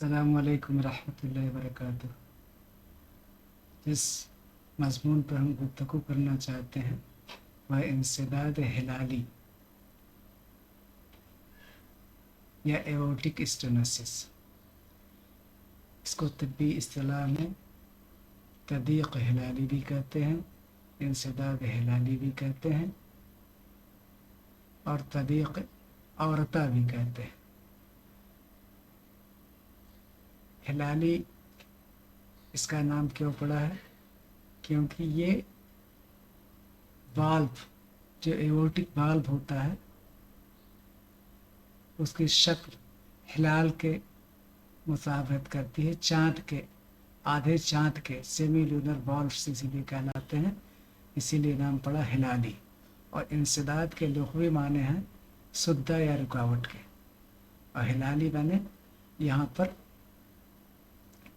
अस्सलामु अलैकुम रहमतुल्लाहि व बरकातुहू। जिस मज़मून पर हम गुफ्तगू करना चाहते हैं वह इंसदाद हिलाली या एओर्टिक स्टेनोसिस। इसको तिब्बी इस्तिलाह में तदीक़ हिलाली भी कहते हैं, इंसदाद हिलाली भी कहते हैं और तदीक़ औरता भी कहते हैं। हिलाली इसका नाम क्यों पड़ा है? क्योंकि ये वाल्व जो एओर्टिक वाल्व होता है उसकी शक्ल हिलाल के मुताबिक करती है। चाँद के आधे चाँद के सेमी लूनर वाल्व इसीलिए कहलाते हैं, इसीलिए नाम पड़ा हिलाली। और इंसदाद के लुग़वी माने हैं सुद्दा या रुकावट के, और हिलाली माने यहाँ पर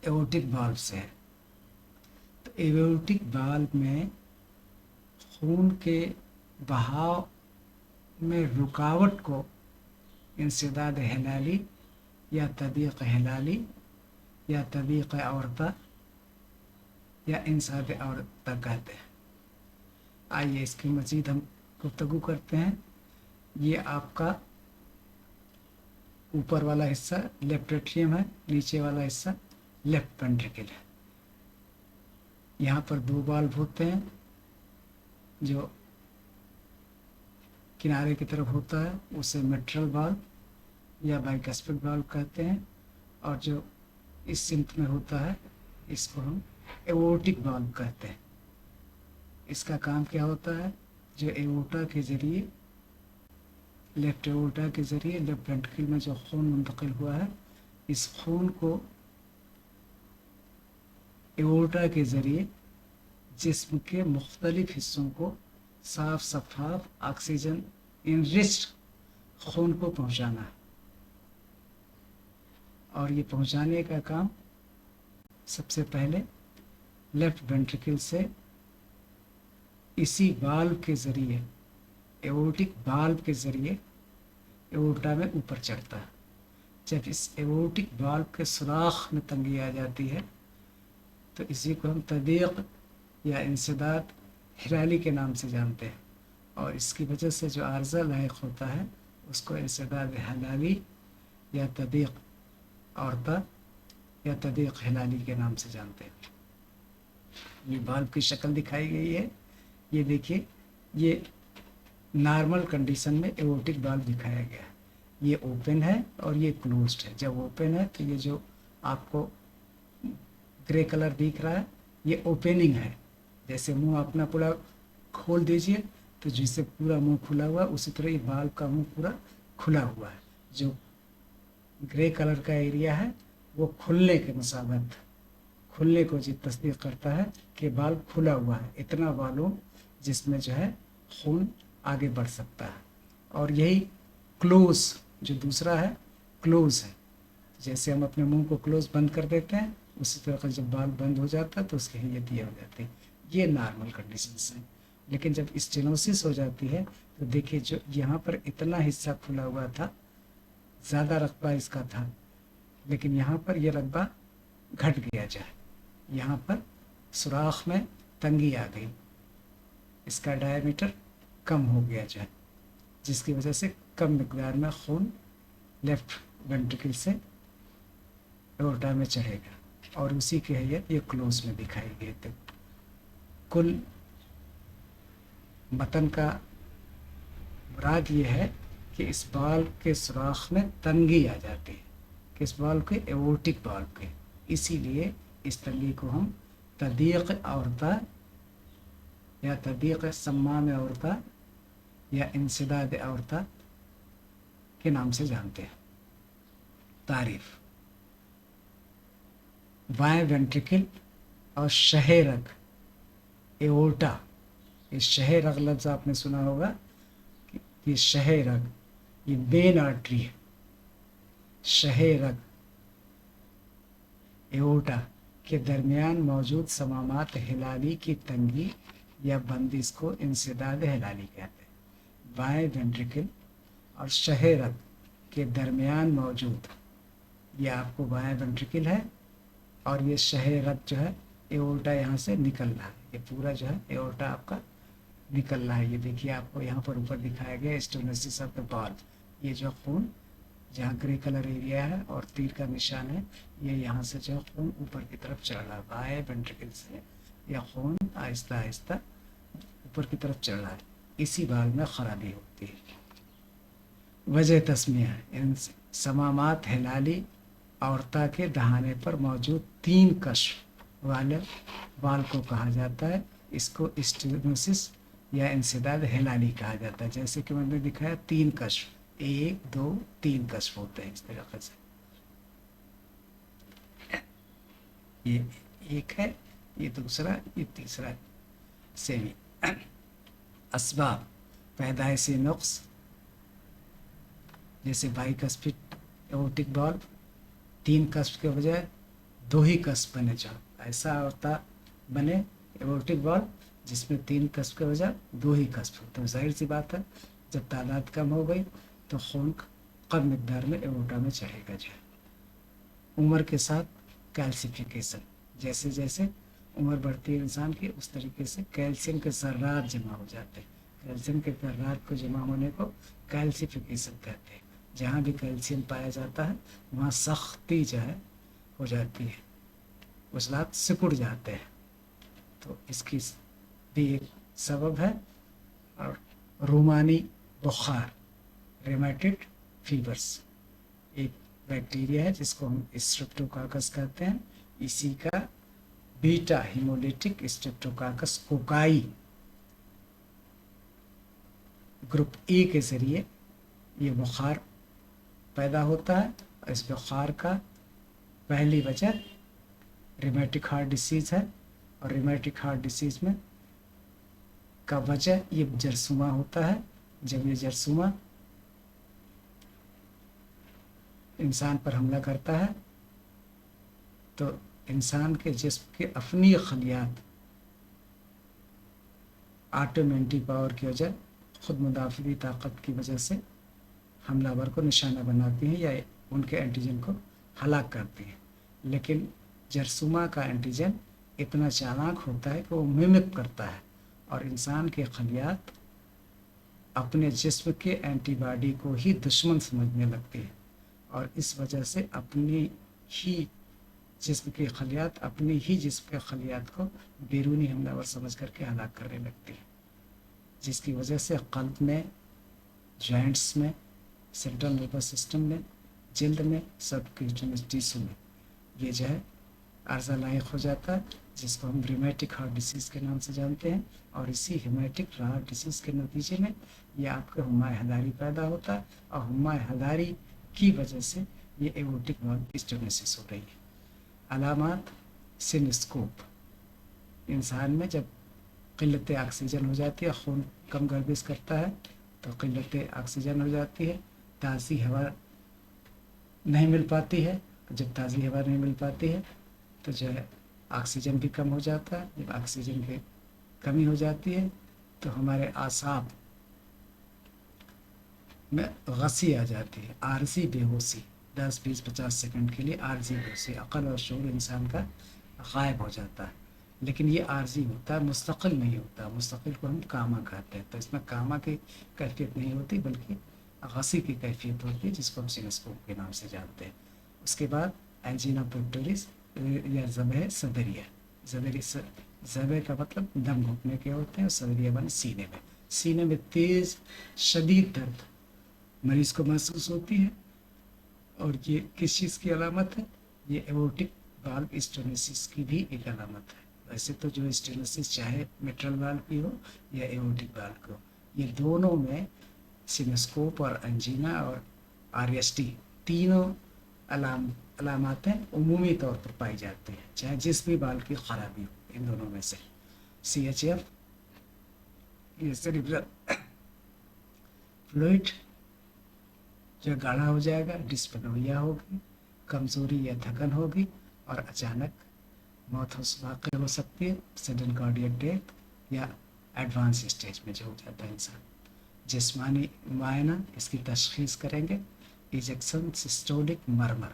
एओर्टिक वाल्व से है। तो एओर्टिक वाल्व में खून के बहाव में रुकावट को इंसदाद हिलाली या तदीक़ हिलाली या तदीक़ औरता या इंसदाद औरता कहते हैं। आइए इसकी मज़ीद हम गुफ्तगू करते हैं। ये आपका ऊपर वाला हिस्सा लेफ्ट एट्रियम है, नीचे वाला हिस्सा लेफ्ट वेंट्रिकल है। यहाँ पर दो वाल्व होते हैं, जो किनारे की तरफ होता है उसे मिट्रल वाल्व या बाइकस्पिड वाल्व कहते हैं, और जो इस सिंक में होता है इसको हम एओर्टिक वाल्व कहते हैं। इसका काम क्या होता है? जो एओर्टा के ज़रिए लेफ्ट एओर्टा के ज़रिए लेफ्ट वेंट्रिकल में जो खून मुंतकिल हुआ है, इस खून को एओर्टा के ज़रिए जिस्म के मुख्तलिफ हिस्सों को साफ शफाफ ऑक्सीजन इनरिच्ड खून को पहुंचाना है। और ये पहुंचाने का काम सबसे पहले लेफ्ट वेंट्रिकल से इसी वाल्व के ज़रिए, एओर्टिक वाल्व के ज़रिए एओर्टा में ऊपर चढ़ता है। जब इस एओर्टिक वाल्व के सुराख में तंगी आ जाती है तो इसी को हम तदीक़ या इंसदाद हिलाली के नाम से जानते हैं, और इसकी वजह से जो आर्ज़ा लायक होता है उसको इंसदाद हिलाली या तदीक़ औरता या तदीक़ हिलाली के नाम से जानते हैं। ये वाल्व की शक्ल दिखाई गई है। ये देखिए, ये नॉर्मल कंडीशन में एओर्टिक वाल्व दिखाया गया है। ये ओपन है और ये क्लोज्ड है। जब ओपन है तो ये जो आपको ग्रे कलर दिख रहा है ये ओपनिंग है। जैसे मुंह अपना पूरा खोल दीजिए तो जिससे पूरा मुंह खुला हुआ, उसी तरह ये वाल्व का मुंह पूरा खुला हुआ है। जो ग्रे कलर का एरिया है वो खुलने के मुसाबत, खुलने को जी तस्दीक करता है कि वाल्व खुला हुआ है, इतना वॉल्यूम जिसमें जो है खून आगे बढ़ सकता है। और यही क्लोज जो दूसरा है क्लोज है। जैसे हम अपने मुंह को क्लोज बंद कर देते हैं, उसी तरह का जब वाल्व बंद हो जाता है तो उसकी हैयत ये हो जाती है। ये नॉर्मल कंडीशंस हैं। लेकिन जब स्टेनोसिस हो जाती है तो देखिए, जो यहाँ पर इतना हिस्सा खुला हुआ था, ज़्यादा रकबा इसका था, लेकिन यहाँ पर यह रकबा घट गया जाए, यहाँ पर सुराख में तंगी आ गई, इसका डायमीटर कम हो गया जाए, जिसकी वजह से कम मिकदार में खून लेफ्ट वेंट्रिकल से एओर्टा में चढ़ेगा, और उसी की हैयत ये क्लोज में दिखाई गई। तो कुल मतन का मुराद ये है कि इस वाल्व के सुराख में तंगी आ जाती है, किस वाल्व के? एओर्टिक वाल्व के। इसीलिए इस तंगी को हम तदीक़ औरता या तदीक़ सम्माम औरता या इंसदाद औरता के नाम से जानते हैं। तारीफ: बाएं वेंट्रिकल और शहे रग एओर्टा। ये शहे रग लफ्ज़ आपने सुना होगा कि ये शहे रग ये मेन आर्टरी है। शहे रग एओर्टा के दरमियान मौजूद समामात हिलाली की तंगी या बंदिश को इंसदाद हिलाली कहते हैं। बाएं वेंट्रिकल और शहे रग के दरमियान मौजूद ये आपको बाएं वेंट्रिकल है और ये शह रग जो है एओर्टा यहाँ से निकल रहा है, ये पूरा जो है एओर्टा आपका निकल रहा है। ये देखिए आपको यहाँ पर ऊपर दिखाया गया स्टेनोसिस ऑफ द वाल्व। ये जो खून जहाँ ग्रे कलर एरिया है और तीर का निशान है, ये यहाँ से जो खून ऊपर की तरफ चढ़ रहा है, बाएं वेंट्रिकल से यह खून आहिस्ता आहिस्ता ऊपर की तरफ चढ़ रहा है। इसी वाल्व में खराबी होती है। वजह तस्मिया, इन समामात हिलाली औरता के दहाने पर मौजूद 3 कश्फ वाले वाल को कहा जाता है। इसको स्टेनोसिस या इंसदाद हिलाली कहा जाता है। जैसे कि मैंने दिखाया 3 कश्फ, 1 2 3 कश्फ होते हैं इस तरीके से। ये एक है, ये दूसरा, ये तीसरा सेमी। असबाब पैदाइशी नुक्स, जैसे बाइकस्पिड एओर्टिक वाल्व 3 कस्प के बजाय 2 ही कस्प बने, चाहो ऐसा होता बने एओर्टिक वाल्व जिसमें 3 कस्प के बजाय 2 ही कस्प होते हैं। जाहिर सी बात है जब तादाद कम हो गई तो खून कम मिकदार में एओर्टा में चढ़ेगा। जो उम्र के साथ कैल्सिफिकेशन, जैसे जैसे उम्र बढ़ती है इंसान की उस तरीके से कैल्शियम के ज़र्रात जमा हो जाते हैं। कैल्शियम के ज़र्रात को जमा होने को कैल्सिफिकेशन कहते हैं। जहाँ भी कैल्शियम पाया जाता है वहाँ सख्ती जो है हो जाती है, उजलात सिकुड़ जाते हैं। तो इसकी भी एक सबब है। और रूमानी बुखार, रेमेटिड फीवर्स, एक बैक्टीरिया है जिसको हम स्ट्रेप्टोकाकस कहते हैं। इसी का beta haemolytic streptococcus cocci group A के ज़रिए ये बुखार पैदा होता है। इस बुखार का पहली वजह रिमेटिक हार्ट डिसीज़ है। और रिमेटिक हार्ट डिसीज़ में का वजह ये जरसूमा होता है। जब ये जरसूमा इंसान पर हमला करता है तो इंसान के जिस्म के अपनी खलियात ऑटोमेटिक पावर की वजह, खुद मुदाफ़ी ताकत की वजह से हमलावर को निशाना बनाती हैं या उनके एंटीजन को हलाक करती हैं। लेकिन जरसूमा का एंटीजन इतना चालाक होता है कि वो मिमिक करता है और इंसान के खलियात अपने जिस्म के एंटीबॉडी को ही दुश्मन समझने लगती है और इस वजह से अपनी ही जिस्म के खलियात अपनी ही जिस्म के खलियात को बैरूनी हमलावर समझ करके हलाक करने लगती है, जिसकी वजह से क़ल्ब में, जॉइंट्स में, सेंट्रल नर्वस सिस्टम में, जल्द में, सब टिश्यू में ये जो है अर्जा लायक हो जाता है, जिसको हम रिमेटिक हार्ट डिसीज़ के नाम से जानते हैं। और इसी रिमेटिक हार्ट डिसीज़ के नतीजे में ये आपके हुमाए हदारी पैदा होता है और हुमाए हदारी की वजह से ये एओर्टिक वाल्व स्टेनोसिस हो रही है। अलामात सिनस्कोप, इंसान में जब क़िल्लत ऑक्सीजन हो जाती है, खून कम गर्दिश करता है तो क़िल्लत ऑक्सीजन हो जाती है, ताज़ी हवा नहीं मिल पाती है। जब ताज़ी हवा नहीं मिल पाती है तो जो है ऑक्सीजन भी कम हो जाता है। जब ऑक्सीजन की कमी हो जाती है तो हमारे आसाब में गसी आ जाती है, आरजी बेहोशी, 10 20 50 सेकंड के लिए आरजी बेहोशी, अक़ल और शऊर इंसान का गायब हो जाता है। लेकिन ये आरजी होता है, मुस्तकिल नहीं होता। मुस्तकिल को हम कामा कहते हैं। तो इसमें कामा की कैफियत नहीं होती बल्कि गसी की कैफियत होती है, जिसको हम सिनोस्कोप के नाम से जानते हैं। उसके बाद एंजीना पेक्टोरिस या ज़बह सदरिया, ज़बह का मतलब दम घुटने के होते हैं और सदरिया बने सीने में तेज़ शदीद दर्द मरीज़ को महसूस होती है। और ये किस चीज़ की अलामत है? ये एओर्टिक वाल्व स्टेनोसिस की भी एक अलामत है। वैसे तो जो स्टेनोसिस चाहे मिट्रल वाल्व की हो या एओर्टिक वाल्व की हो, ये दोनों में सिनोस्कोप और एंजीना और आरएसटी तीनों अलामतें उमूमी तौर पर पाई जाती हैं, चाहे जिस भी वाल्व की खराबी हो। इन दोनों में से CHF, ये सेरिब्रल फ्लूइड जो गाढ़ा हो जाएगा, डिस्पनोरिया होगी, कमज़ोरी या थकन होगी और अचानक मौत वाक़ई हो सकती है, सडन कार्डियक डेथ या एडवांस स्टेज में जो हो जाता है इंसान। जिस्मानी मुआयना इसकी तशख़ीस करेंगे, ejection systolic murmur,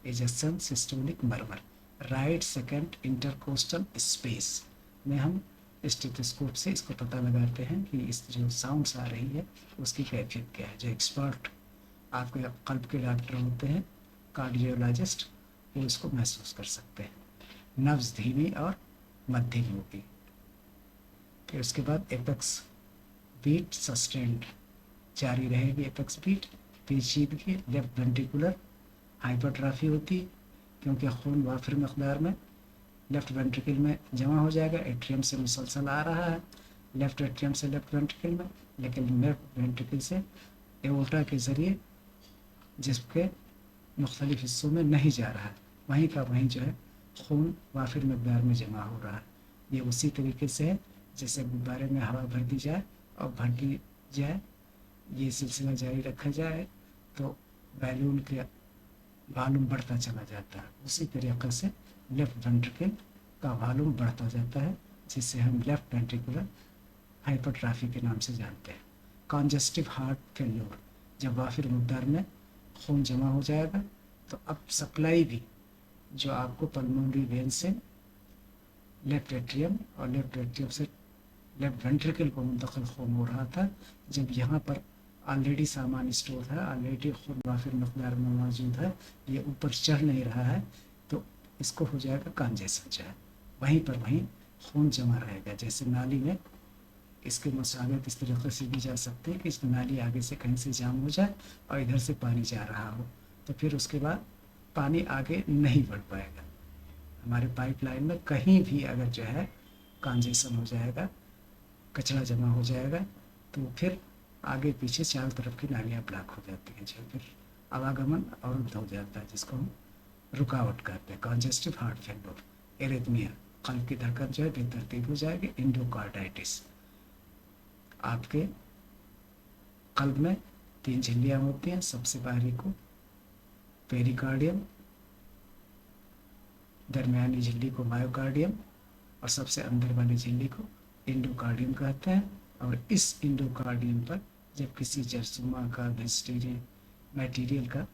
ejection systolic murmur, right second intercostal space में हम स्टेथोस्कोप से इसको पता लगाते हैं कि इस जो साउंड्स आ रही है उसकी कैफियत क्या है। जो एक्सपर्ट आपके कल्ब के डॉक्टर होते हैं, कार्डियोलॉजिस्ट, वो इसको महसूस कर सकते हैं। नब्ज धीमी और मध्यम होगी। फिर उसके बाद एपेक्स बीट सस्टेंड जारी रहेगी। एपेक्स बीट पेचीदगी, लेफ्ट वेंट्रिकुलर हाइपरट्रॉफी होती है क्योंकि खून वाफिर मकदार में लेफ्ट वेंट्रिकल में जमा हो जाएगा। एट्रियम से मुसलसल आ रहा है, लेफ्ट एट्रियम से लेफ्ट वेंट्रिकल में, लेकिन लेफ्ट वेंट्रिकल से एओर्टा के ज़रिए जिसके मुख्तलिफ हिस्सों में नहीं जा रहा है, वहीं का वहीं जो है खून वाफिर मकदार में जमा हो रहा है। ये उसी तरीके से है जैसे गुब्बारे में हवा भर दी जाए और भर दी जाए, ये सिलसिला जारी रखा जाए तो बैलून के वॉल्यूम बढ़ता चला जाता है। उसी तरीके से लेफ्ट वेंट्रिकल का वॉल्यूम बढ़ता जाता है, जिसे हम लेफ्ट वेंट्रिकुलर हाइपरट्रॉफी के नाम से जानते हैं। कॉन्जेस्टिव हार्ट फेल्योर, जब वाफिर मकदार में खून जमा हो जाएगा तो अब सप्लाई भी जो आपको पल्मोनरी वेन से लेफ्ट एट्रियम और लेफ्ट एट्रियम से लेफ्ट वेंट्रिकल को मुंतकिल खून हो रहा था, जब यहाँ पर ऑलरेडी सामान स्टोर है, ऑलरेडी खून वाफिर मकदार में मौजूद है, ये ऊपर चढ़ नहीं रहा है, तो इसको हो जाएगा कॉन्जेशन। जो है वहीं पर वहीं खून जमा रहेगा। जैसे नाली में इसके मुसाबित इस तरीके से भी जा सकते हैं कि इस नाली आगे से कहीं से जाम हो जाए और इधर से पानी जा रहा हो, तो फिर उसके बाद पानी आगे नहीं बढ़ पाएगा। हमारे पाइपलाइन में कहीं भी अगर जो है कॉन्जेशन हो जाएगा, कचरा जमा हो जाएगा, तो फिर आगे पीछे चारों तरफ की नालियाँ ब्लॉक हो जाती हैं, जो फिर आवागमन अवरुद्ध हो जाता है, जिसको हम रुकावट कहते हैं। कॉन्जेस्टिव हार्ट फेल्योर, एरिथमिया, कल्ब की धड़कन जो है बेतरतीब हो जाएगी। एंडोकार्डाइटिस, आपके कल्ब में 3 झिल्लियाँ होती हैं, सबसे बाहरी को पेरिकार्डियम, दरमियानी झिल्ली को मायोकार्डियम और सबसे अंदर वाली झिल्ली को एंडोकार्डियम कहते हैं। और इस एंडोकार्डियम पर जब किसी जरसूमा का वेजिटेरियन मटेरियल का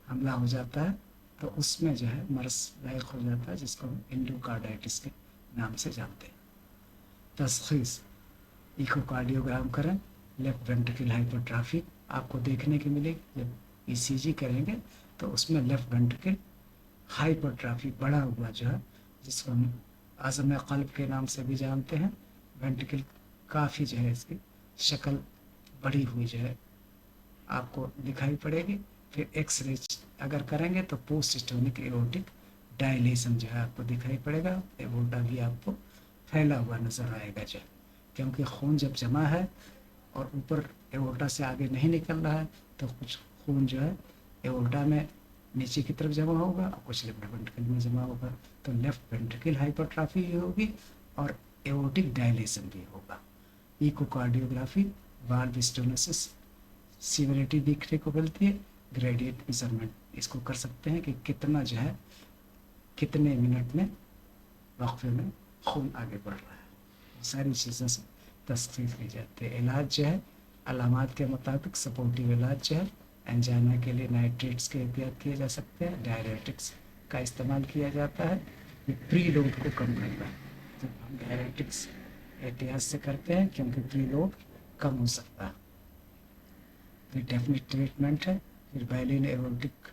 हमला हो जाता है तो उसमें जो है मर्स लायक हो जाता है, जिसको हम एंडोकार्डाइटिस के नाम से जानते हैं। तशखीस, इकोकार्डियोग्राम करें, लेफ्ट वेंट्रिकल हाइपरट्रॉफी आपको देखने की मिलेगी। जब ईसीजी करेंगे तो उसमें लेफ्ट वेंट्रिकल हाइपरट्रॉफी बढ़ा हुआ जो है, जिसको हम आज़म क़ल्ब के नाम से भी जानते हैं। वेंट्रिकल काफ़ी जो है इसकी शक्ल बढ़ी हुई जो है आपको दिखाई पड़ेगी। फिर एक्सरे अगर करेंगे तो पोस्ट स्टोनिक एओर्टिक डायलेशन जो है आपको दिखाई पड़ेगा। एओर्टा भी आपको फैला हुआ नज़र आएगा, जो क्योंकि खून जब जमा है और ऊपर एओर्टा से आगे नहीं निकल रहा है तो कुछ खून जो है एओर्टा में नीचे की तरफ जमा होगा और कुछ लेफ्ट वेंट्रिकल में जमा होगा, तो लेफ्ट वेंट्रिकल हाइपरट्रॉफी भी होगी और एओर्टिक डायलेशन भी होगा। इकोकार्डियोग्राफी, वाल्व स्टेनोसिस सीवियरिटी देखने को मिलती है। ग्रेडिएंट मेजरमेंट इसको कर सकते हैं कि कितना जो है कितने मिनट में वक्फे में खून आगे बढ़ रहा है। सारी चीज़ों से तस्दीक की जाती है। इलाज जो है अलामात के मुताबिक सपोर्टिव इलाज जो है, एंजाइना के लिए नाइट्रेट्स के एहतियात किए जा सकते हैं, डायरेटिक्स का इस्तेमाल किया जाता है। ये प्री लोड को कम करता है, जब हम डायरेटिक्स एहतियात से करते हैं क्योंकि प्री लोड कम हो सकता है। फिर डेफिनेट ट्रीटमेंट है। फिर बैलिन एओर्टिक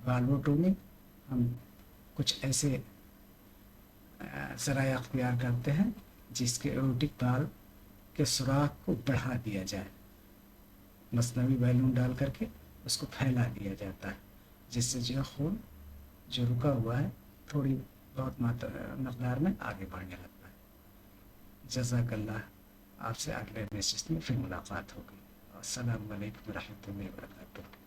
वाल्वोटोमी, हम कुछ ऐसे ज़राए अख्तियार करते हैं जिसके एओर्टिक वाल्व के सुराख को बढ़ा दिया जाए, मसनवी बैलून डाल करके उसको फैला दिया जाता है, जिससे जो खून जो रुका हुआ है थोड़ी बहुत मकदार में आगे बढ़ने लगता है। जज़ाकल्लाह, आपसे अगले मैसेज में फिर मुलाकात होगी। अस्सलामु अलैकुम व रहमतुल्लाहि व बरकातुहू।